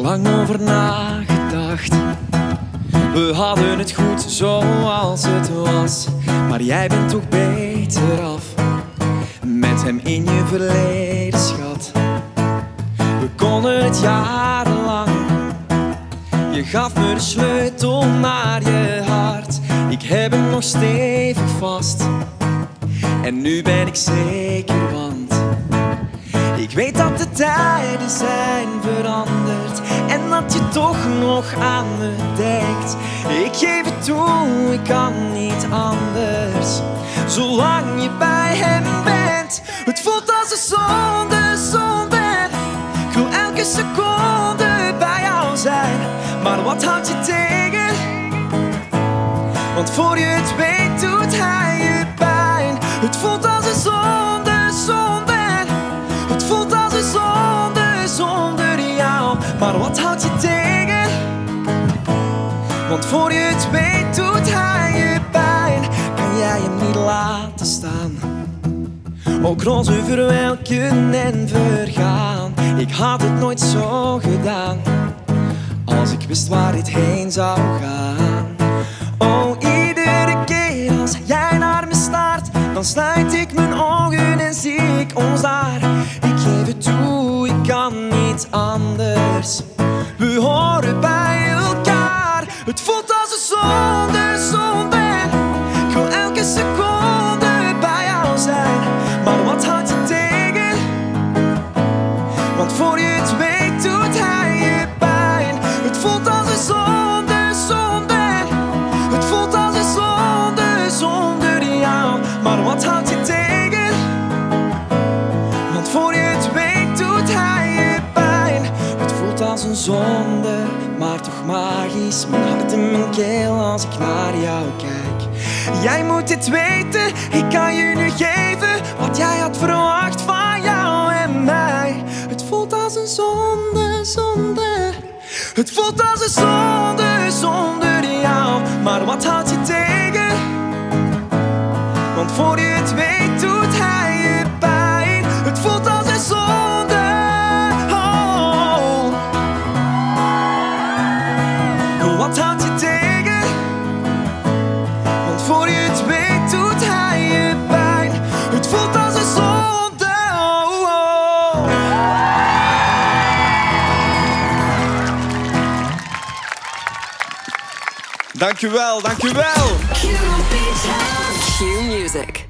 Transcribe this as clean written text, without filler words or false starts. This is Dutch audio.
lang over nagedacht. We hadden het goed zoals het was, maar jij bent toch beter af met hem in je verleden, schat. We konden het jarenlang. Je gaf me de sleutel naar je hart. Ik heb hem nog stevig vast. En nu ben ik zeker, want ik weet dat de tijden zijn veranderd en dat je toch nog aan me denkt. Ik geef het toe, ik kan niet anders, zolang je bij hem bent. Het voelt als een zonde. Ik wil elke seconde bij jou zijn, maar wat houdt je tegen? Want voor je het weet doet hij je pijn. Het voelt als een zonde. Het voelt als een zonde zonder jou, maar wat houdt je tegen? Want voor je het weet doet hij je pijn. Kan jij hem niet laten staan? Ook rozen verwelken en vergaan. Ik had het nooit zo gedaan als ik wist waar dit heen zou gaan. Oh, iedere keer als jij naar me staart, dan sluit ik mijn ogen en zie ik ons daar. Ik geef het toe, ik kan niet anders. We horen bij elkaar. Het voelt als een zonde. Ik wil elke seconde bij jou zijn, maar wat houdt je tegen? Want voor je het weet doet hij je pijn. Het voelt als een zonde. Het voelt als een zonde zonder jou, maar wat houdt je tegen? Want voor je het weet doet hij je pijn. Het voelt als een zonde, maar toch magisch. Mijn hart in mijn keel als ik naar jou kijk. Jij moet dit weten, ik kan je nu geven wat jij had verwacht van jou en mij. Het voelt als een zonde. Het voelt als een zonde zonder jou, maar wat houdt je tegen? Want voor je het weet doet hij je pijn. Het voelt als een zonde. Oh. Wat houdt je tegen? Want voor je het weet doet hij je pijn. Het voelt als een zonde. Oh. Dankjewel. Q Music.